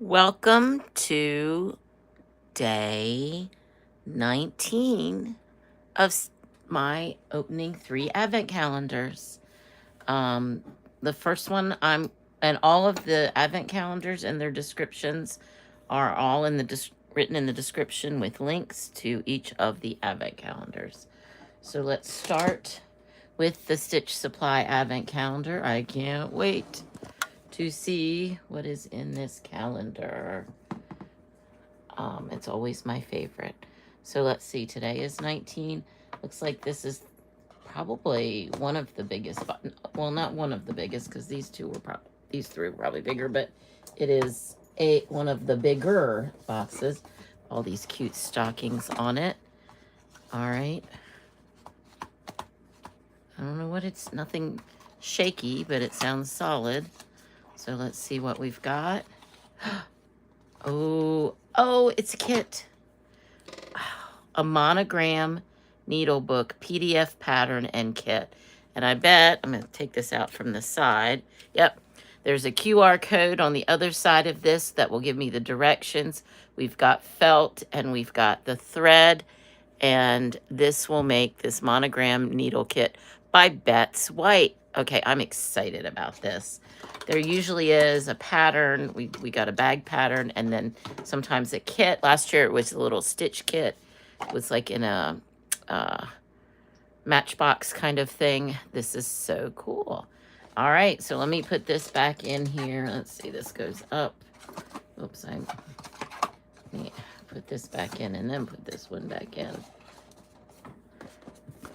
Welcome to day 19 of my opening 3 advent calendars. The first one and all of the advent calendars and their descriptions are all in the written in the description with links to each of the advent calendars. So let's start with the Stitch Supply advent calendar. I can't wait to see what is in this calendar. It's always my favorite. So let's see, today is 19. Looks like this is probably one of the biggest, well, not one of the biggest, because these three were probably bigger, but it is one of the bigger boxes. All these cute stockings on it. All right. I don't know what it's, nothing shaky, but it sounds solid. So let's see what we've got. Oh, it's a kit. A monogram needle book, PDF pattern, and kit. And I bet, I'm going to take this out from the side. Yep, there's a QR code on the other side of this that will give me the directions. We've got felt and we've got the thread. And this will make this monogram needle kit by Betts White. Okay, I'm excited about this. There usually is a pattern. We got a bag pattern and then sometimes a kit. Last year it was a little stitch kit. It was like in a matchbox kind of thing. This is so cool. All right, so let me put this back in here. Let's see, this goes up. Oops, let me put this back in and then put this one back in.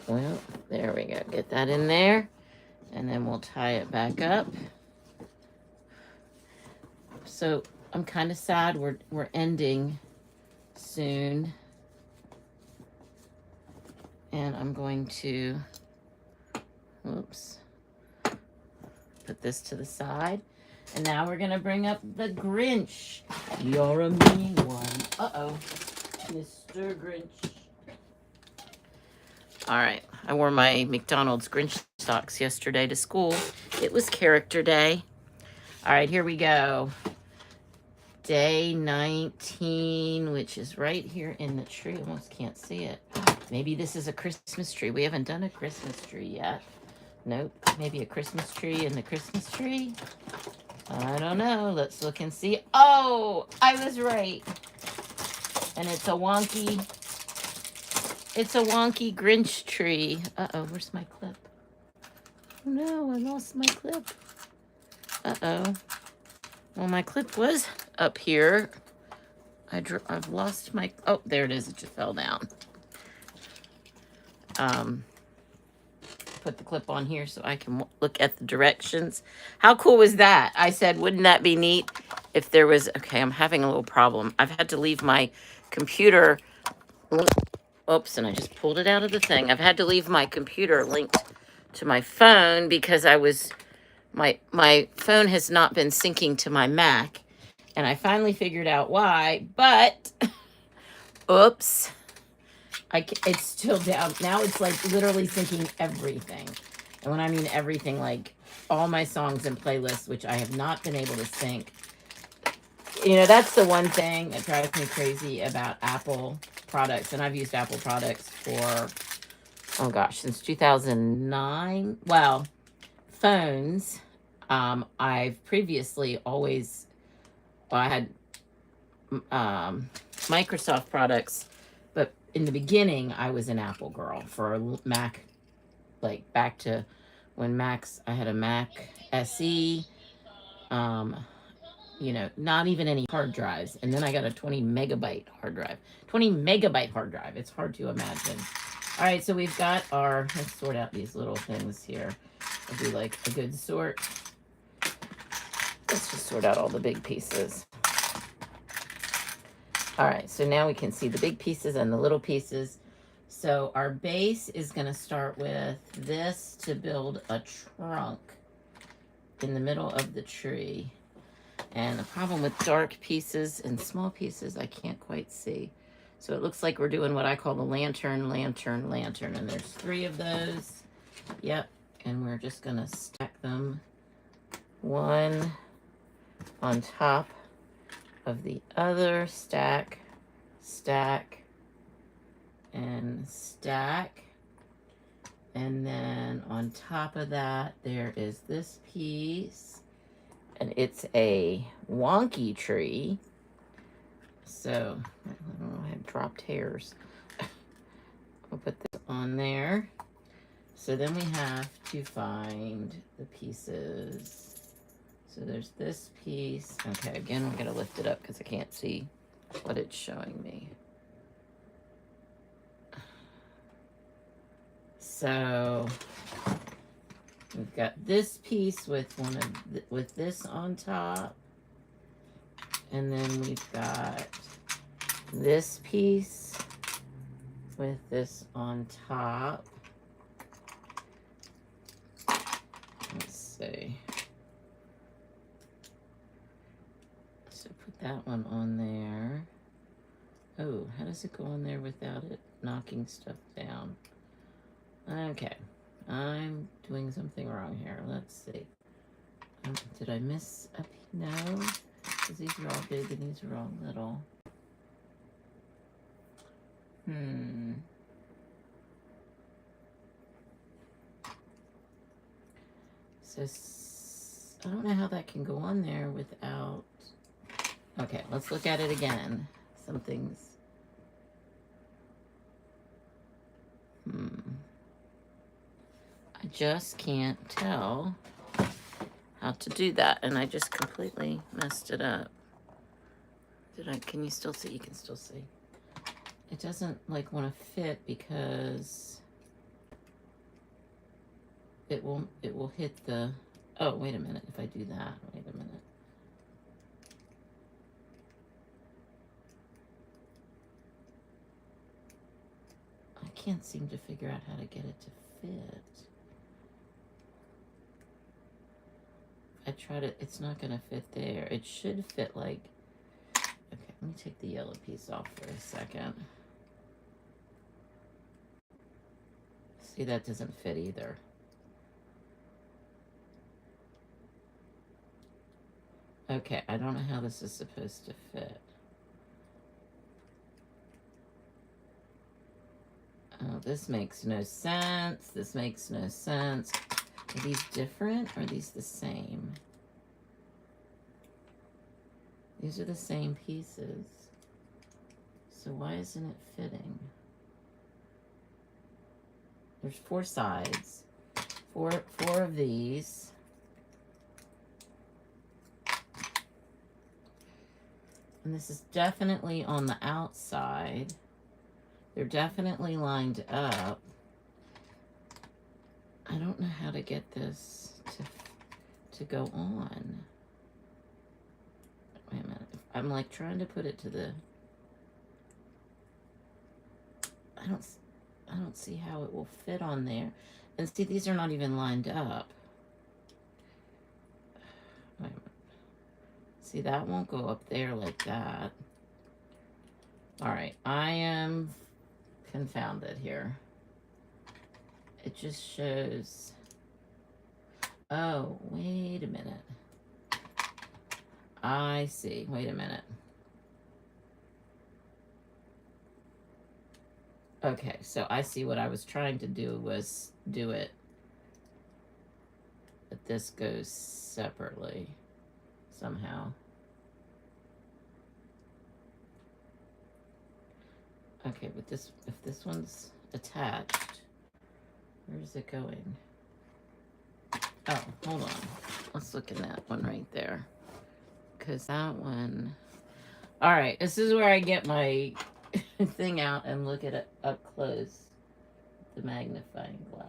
Well, there we go. Get that in there. And then we'll tie it back up. So I'm kind of sad we're ending soon. And I'm going to, put this to the side. And now we're going to bring up the Grinch. You're a mean one. Uh-oh. Mr. Grinch. All right. I wore my McDonald's Grinch socks yesterday to school. It was character day. All right, here we go. Day 19, which is right here in the tree. Almost can't see it. Maybe this is a Christmas tree. We haven't done a Christmas tree yet. Nope. Maybe a Christmas tree in the Christmas tree. I don't know. Let's look and see. Oh, I was right. And it's a wonky Grinch tree. Uh-oh, where's my clip? Oh no, I lost my clip. Uh-oh. Well, my clip was up here. I've lost my, oh, there it is. It just fell down. Put the clip on here so I can look at the directions. How cool was that? I said, wouldn't that be neat if there was, okay, I'm having a little problem. I've had to leave my computer, oops, and I just pulled it out of the thing. I've had to leave my computer linked to my phone because my phone has not been syncing to my Mac. And I finally figured out why, but, oops. It's still down. Now it's like literally syncing everything. And when I mean everything, like all my songs and playlists, which I have not been able to sync. You know, that's the one thing that drives me crazy about Apple products. And I've used Apple products for, oh gosh, since 2009. Well, phones. I've previously always, well, I had Microsoft products. But in the beginning, I was an Apple girl for Mac, like back to when I had a Mac SE, you know, not even any hard drives. And then I got a 20 megabyte hard drive. 20 megabyte hard drive. It's hard to imagine. All right, so we've got let's sort out these little things here. I'll do like a good sort. Let's just sort out all the big pieces. All right, so now we can see the big pieces and the little pieces. So our base is going to start with this to build a trunk in the middle of the tree. And the problem with dark pieces and small pieces, I can't quite see. So it looks like we're doing what I call the lantern, lantern, lantern. And there's 3 of those. Yep, and we're just going to stack them one on top of the other stack, stack, and stack. And then on top of that, there is this piece, and it's a wonky tree. So, I don't know, I have dropped hairs. I'll put this on there. So then we have to find the pieces. So there's this piece. Okay, again, I'm going to lift it up because I can't see what it's showing me. So we've got this piece with with this on top, and then we've got this piece with this on top. Let's see. So put that one on there. Oh, how does it go on there without it knocking stuff down? Okay, I'm doing something wrong here. Let's see. Did I miss a piece? No, because these are all big and these are all little. So I don't know how that can go on there without. Okay, let's look at it again. Something's. I just can't tell how to do that, and I just completely messed it up. Can you still see? You can still see. It doesn't like want to fit because it will hit the, oh, wait a minute. If I do that, wait a minute. I can't seem to figure out how to get it to fit. I tried it, it's not gonna fit there. It should fit like, okay, let me take the yellow piece off for a second. See, that doesn't fit either. Okay, I don't know how this is supposed to fit. Oh, this makes no sense. This makes no sense. Are these different or are these the same? These are the same pieces. So why isn't it fitting? There's 4 sides. Four of these. And this is definitely on the outside. They're definitely lined up. I don't know how to get this to go on. Wait a minute. I'm like trying to put it to the. I don't see how it will fit on there. And see, these are not even lined up. Wait a minute. See, that won't go up there like that. All right, I am confounded here. It just shows. Oh, wait a minute. I see. Wait a minute. Okay, so I see what I was trying to do was do it. But this goes separately somehow. Okay, but this, if this one's attached, where is it going? Oh, hold on. Let's look in that one right there. Because that one... All right, this is where I get my thing out and look at it up close. The magnifying glass.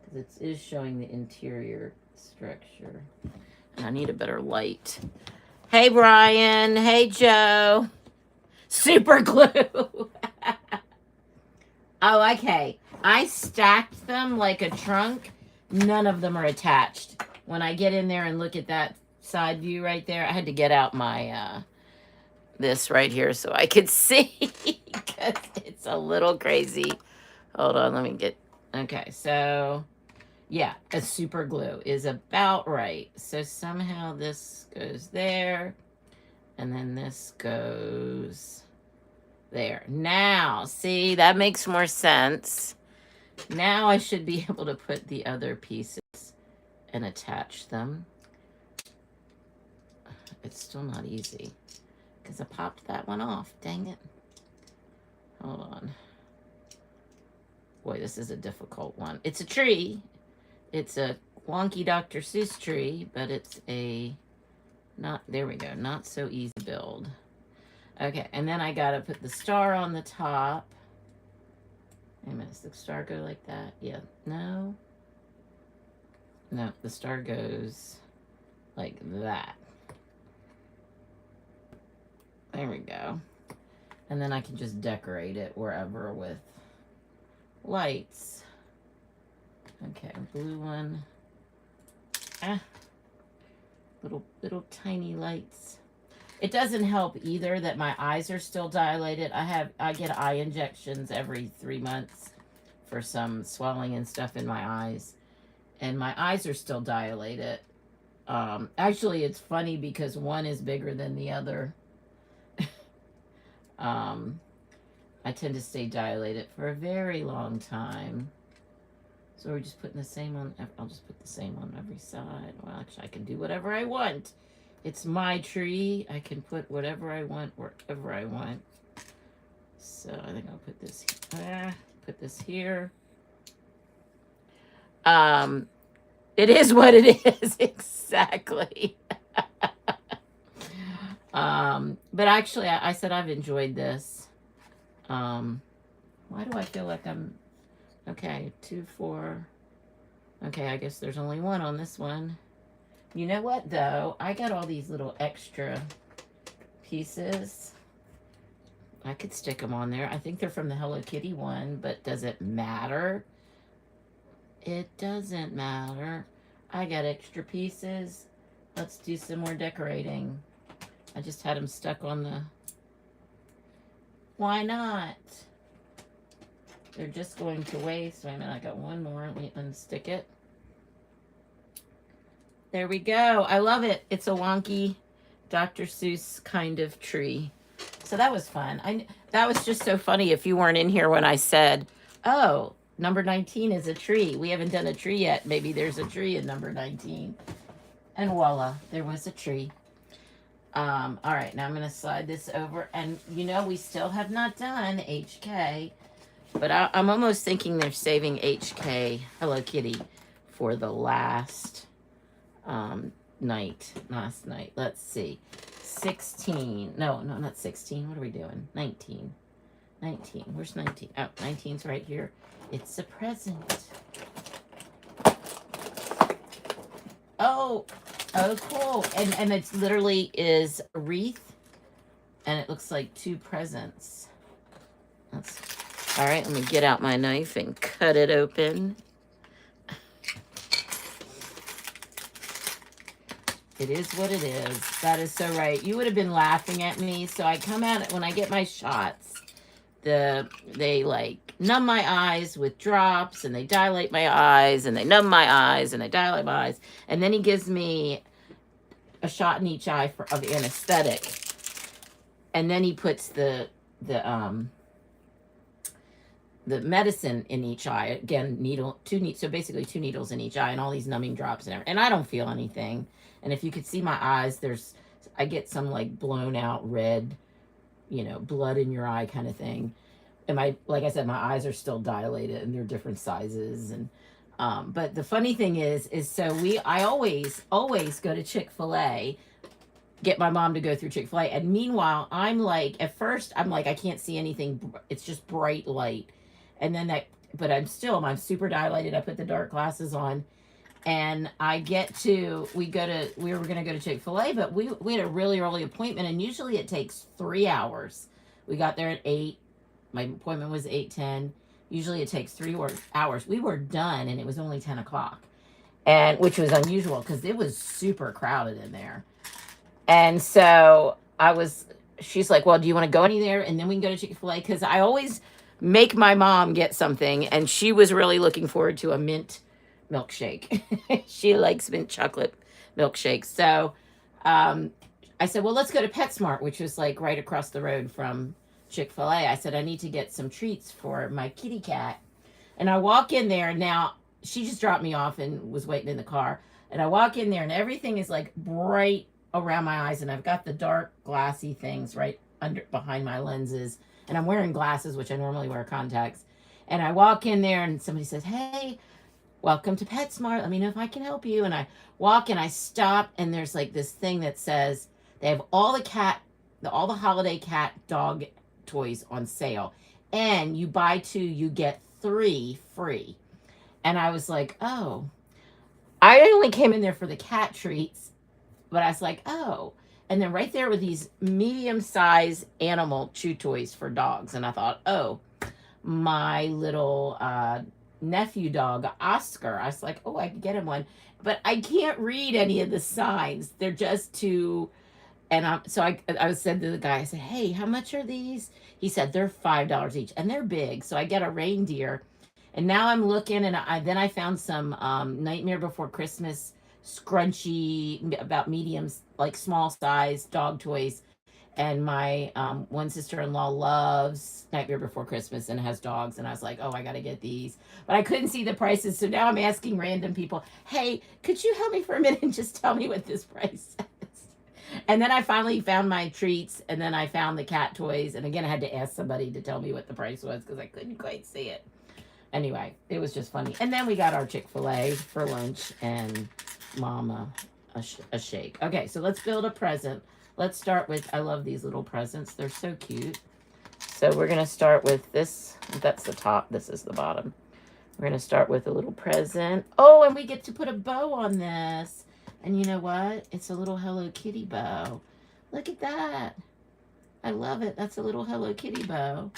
Because it is showing the interior structure. And I need a better light. Hey, Brian. Hey, Joe. Super glue. Oh, okay. I stacked them like a trunk. None of them are attached. When I get in there and look at that side view right there, I had to get out my this right here so I could see because it's a little crazy. Hold on, let me get. Okay, so yeah, a super glue is about right. So somehow this goes there, And then this goes there. Now, see, that makes more sense. Now I should be able to put the other pieces and attach them. It's still not easy because I popped that one off. Dang it. Hold on. Boy, this is a difficult one. It's a tree. It's a wonky Dr. Seuss tree, but it's a not, there we go, not so easy to build. Okay, and then I gotta put the star on the top. Wait a minute, does the star go like that? Yeah, no. No, the star goes like that. There we go. And then I can just decorate it wherever with lights. Okay, blue one. Little tiny lights. It doesn't help either that my eyes are still dilated. I get eye injections every 3 months for some swelling and stuff in my eyes. And my eyes are still dilated. Actually, it's funny because one is bigger than the other. I tend to stay dilated for a very long time. So we're just putting the same on, I'll just put the same on every side. Well, actually, I can do whatever I want. It's my tree. I can put whatever I want, wherever I want. So I think I'll put this here. It is what it is, exactly. But actually, I said I've enjoyed this. Why do I feel like I'm... Okay, 2, 4. Okay, I guess there's only one on this one. You know what, though? I got all these little extra pieces. I could stick them on there. I think they're from the Hello Kitty one, but does it matter? It doesn't matter. I got extra pieces. Let's do some more decorating. I just had them stuck on the... Why not? They're just going to waste. Wait a minute, I got one more. Let me unstick it. There we go. I love it. It's a wonky Dr. Seuss kind of tree. So that was fun. That was just so funny if you weren't in here when I said, oh, number 19 is a tree. We haven't done a tree yet. Maybe there's a tree in number 19. And voila, there was a tree. All right, now I'm going to slide this over. And, you know, we still have not done HK. But I'm almost thinking they're saving HK, Hello Kitty, for the last last night. Let's see. 16. No, not 16. What are we doing? 19. 19. Where's 19? Oh, 19's right here. It's a present. Oh, cool. And it literally is a wreath. And it looks like 2 presents. All right, let me get out my knife and cut it open. It is what it is. That is so right. You would have been laughing at me. So I come out, when I get my shots, they like numb my eyes with drops, and they dilate my eyes, and they numb my eyes, and they dilate my eyes. And then he gives me a shot in each eye of anesthetic. And then he puts the medicine in each eye. Again, so basically 2 needles in each eye, and all these numbing drops and everything. And I don't feel anything. And if you could see my eyes, I get some like blown out red, blood in your eye kind of thing. And like I said, my eyes are still dilated, and they're different sizes. And but the funny thing is so I always go to Chick-fil-A, get my mom to go through Chick-fil-A. And meanwhile, I'm like, at first I'm like, I can't see anything. It's just bright light. And then but I'm super dilated. I put the dark glasses on, and we were going to go to Chick-fil-A, but we had a really early appointment, and usually it takes 3 hours. We got there at 8. My appointment was 8:10. Usually it takes 3 hours. We were done, and it was only 10 o'clock, which was unusual because it was super crowded in there. And so she's like, well, do you want to go anywhere? And then we can go to Chick-fil-A, because I always make my mom get something, and she was really looking forward to a mint milkshake. She likes mint chocolate milkshake. So I said, well, let's go to PetSmart, which was like right across the road from Chick-fil-A. I said, I need to get some treats for my kitty cat. And I walk in there, and now she just dropped me off and was waiting in the car. And I walk in there, and everything is like bright around my eyes, and I've got the dark glassy things right under behind my lenses, and I'm wearing glasses, which I normally wear contacts. And I walk in there, and somebody says, hey, welcome to PetSmart. Let me know if I can help you. And I walk and I stop, and there's like this thing that says they have all the holiday cat dog toys on sale. And you buy 2, you get 3 free. And I was like, oh, I only came in there for the cat treats, but I was like, oh. And then right there were these medium-sized animal chew toys for dogs. And I thought, oh, my little nephew dog, Oscar. I was like, oh, I could get him one. But I can't read any of the signs. They're just too... And I said to the guy, I said, hey, how much are these? He said, they're $5 each. And they're big. So I get a reindeer. And now I'm looking, and I found some Nightmare Before Christmas scrunchy, about mediums, like small size dog toys. And my one sister-in-law loves Nightmare Before Christmas and has dogs. And I was like, oh, I got to get these. But I couldn't see the prices. So now I'm asking random people, hey, could you help me for a minute and just tell me what this price is? And then I finally found my treats, and then I found the cat toys. And again, I had to ask somebody to tell me what the price was because I couldn't quite see it. Anyway, it was just funny. And then we got our Chick-fil-A for lunch and Mama a shake. Okay, so let's build a present. Let's start with, I love these little presents. They're so cute. So we're going to start with this. That's the top. This is the bottom. We're going to start with a little present. Oh, and we get to put a bow on this. And you know what? It's a little Hello Kitty bow. Look at that. I love it. That's a little Hello Kitty bow.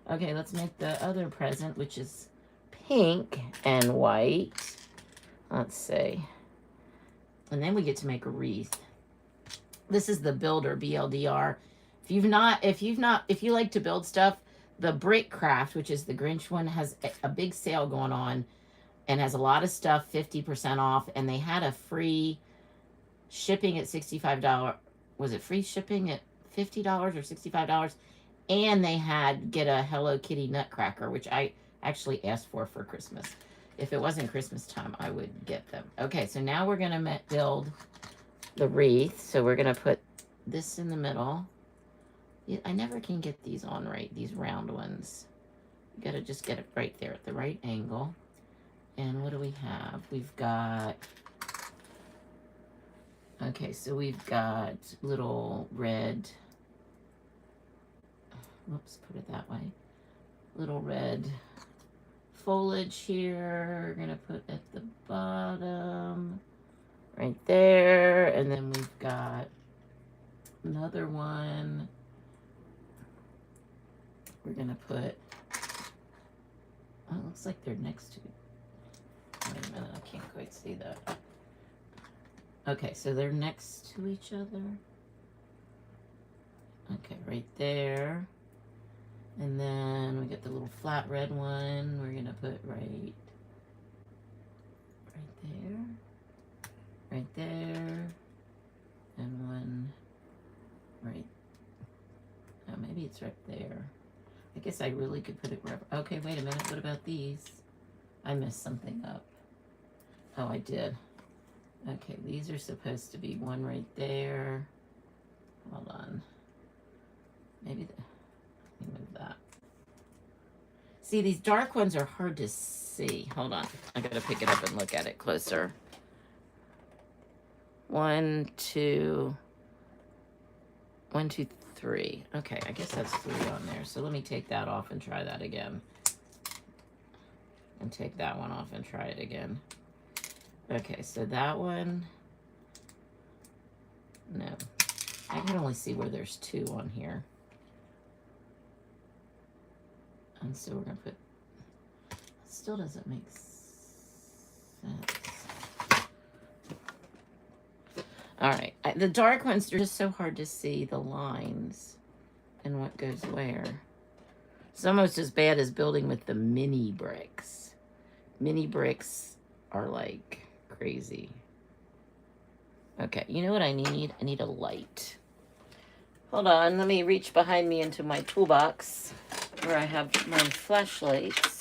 Okay, let's make the other present, which is pink and white. Let's see. And then we get to make a wreath. This is the Builder, BLDR. If you like to build stuff, the Brick Craft, which is the Grinch one, has a big sale going on and has a lot of stuff 50% off. And they had a free shipping at $65. Was it free shipping at $50 or $65? And they had get a Hello Kitty Nutcracker, which I actually asked for Christmas. If it wasn't Christmas time, I would get them. Okay, so now we're going to build the wreath. So we're going to put this in the middle. I never can get these on right, these round ones. You got to just get it right there at the right angle. And what do we have? We've got... Okay, so we've got little red... Whoops, put it that way. Little red foliage here. We're going to put at the bottom. Right there. And then we've got another one. We're going to put... Oh, it looks like they're next to... Wait a minute, I can't quite see that. Okay, so they're next to each other. Okay, right there. And then we get the little flat red one. We're going to put right there. Right there. And one right... Oh, maybe it's right there. I guess I really could put it wherever... Okay, wait a minute. What about these? I messed something up. Oh, I did. Okay, these are supposed to be one right there. Hold on. Maybe let me move that. See, these dark ones are hard to see. Hold on. I gotta pick it up and look at it closer. 1, 2, 1, 2, 3. Okay, I guess that's 3 on there. So let me take that off and try that again. And take that one off and try it again. Okay, so that one, no. I can only see where there's 2 on here. And so we're going to put, still doesn't make sense. All right, the dark ones are just so hard to see the lines and what goes where. It's almost as bad as building with the mini bricks. Mini bricks are like crazy. Okay, you know what I need? I need a light. Hold on, let me reach behind me into my toolbox where I have my flashlights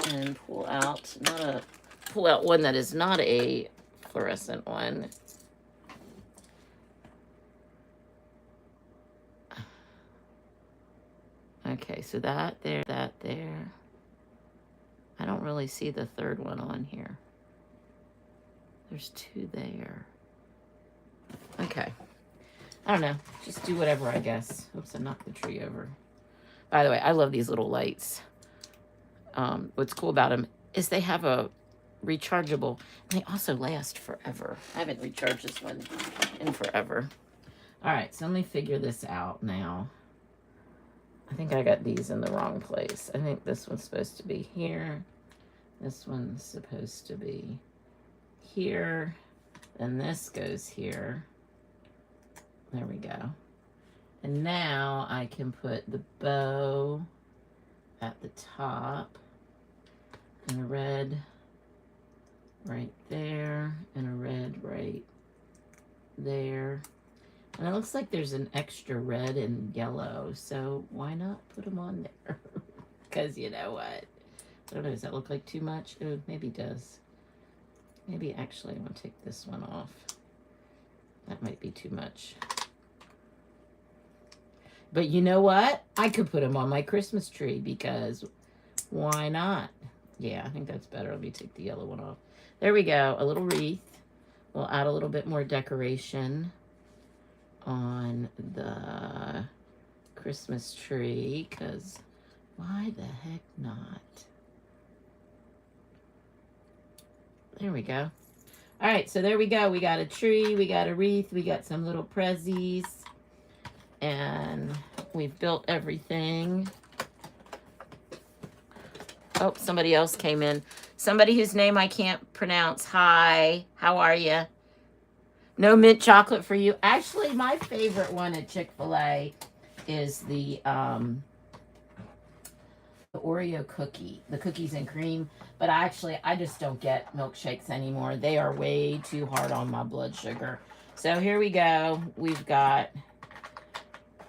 and pull out one that is not a fluorescent one. Okay, so that there. I don't really see the third one on here. There's two there. Okay. I don't know. Just do whatever, I guess. Oops, I knocked the tree over. By the way, I love these little lights. What's cool about them is they have a rechargeable. And they also last forever. I haven't recharged this one in forever. All right, so let me figure this out now. I think I got these in the wrong place. I think this one's supposed to be here. This one's supposed to be here. And this goes here. There we go. And now I can put the bow at the top. And a red right there. And a red right there. And it looks like there's an extra red and yellow, so why not put them on there? Because you know what? I don't know, does that look like too much? Oh, maybe it does. Maybe actually I want to take this one off. That might be too much. But you know what? I could put them on my Christmas tree because why not? Yeah, I think that's better. Let me take the yellow one off. There we go, a little wreath. We'll add a little bit more decoration on the Christmas tree, because why the heck not? There we go. All right, so there we go. We got a tree, we got a wreath, we got some little prezzies, and we've built everything. Oh, somebody else came in. Somebody whose name I can't pronounce. Hi, how are you? No mint chocolate for you. Actually, my favorite one at Chick-fil-A is the Oreo cookie, the cookies and cream. But I just don't get milkshakes anymore. They are way too hard on my blood sugar. So here we go. We've got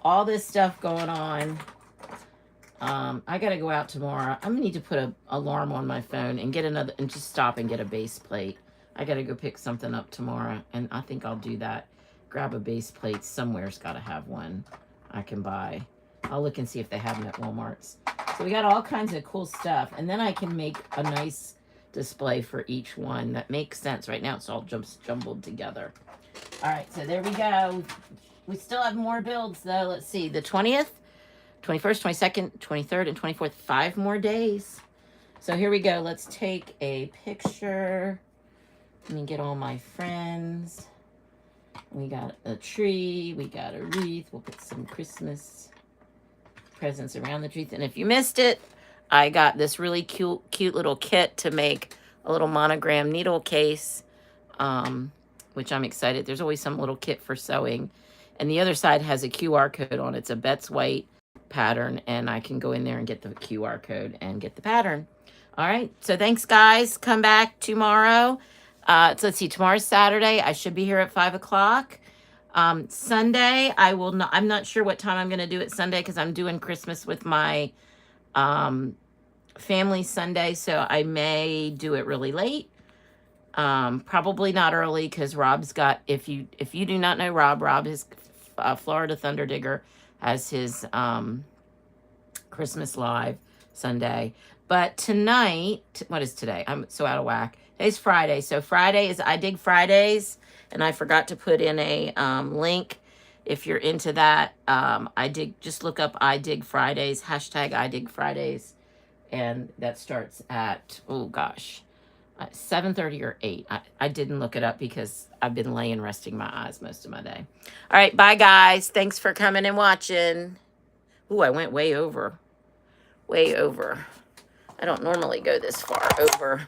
all this stuff going on. I got to go out tomorrow. I'm going to need to put an alarm on my phone and get another, and just stop and get a base plate. I got to go pick something up tomorrow, and I think I'll do that. Grab a base plate. Somewhere's got to have one I can buy. I'll look and see if they have them at Walmart's. So we got all kinds of cool stuff, and then I can make a nice display for each one that makes sense. Right now it's all just jumbled together. All right, so there we go. We still have more builds, though. Let's see. The 20th, 21st, 22nd, 23rd, and 24th. 5 more days. So here we go. Let's take a picture. Let me get all my friends. We got a tree. We got a wreath. We'll put some Christmas presents around the tree. And if you missed it, I got this really cute little kit to make a little monogram needle case, which I'm excited. There's always some little kit for sewing. And the other side has a QR code on it. It's a Bet's White pattern, and I can go in there and get the QR code and get the pattern. All right. So thanks, guys. Come back tomorrow. So let's see, tomorrow's Saturday. I should be here at 5 o'clock. Sunday, I'm not sure what time I'm going to do it Sunday because I'm doing Christmas with my family Sunday. So I may do it really late. Probably not early because Rob's got, if you do not know Rob is Florida Thunder Digger, has his Christmas live Sunday. But tonight, what is today? I'm so out of whack. Today's Friday. So Friday is I Dig Fridays. And I forgot to put in a link if you're into that. Just look up I Dig Fridays, hashtag I Dig Fridays. And that starts at, 7:30 or 8. I didn't look it up because I've been laying resting my eyes most of my day. All right, bye, guys. Thanks for coming and watching. Ooh, I went way over. Way over. I don't normally go this far over.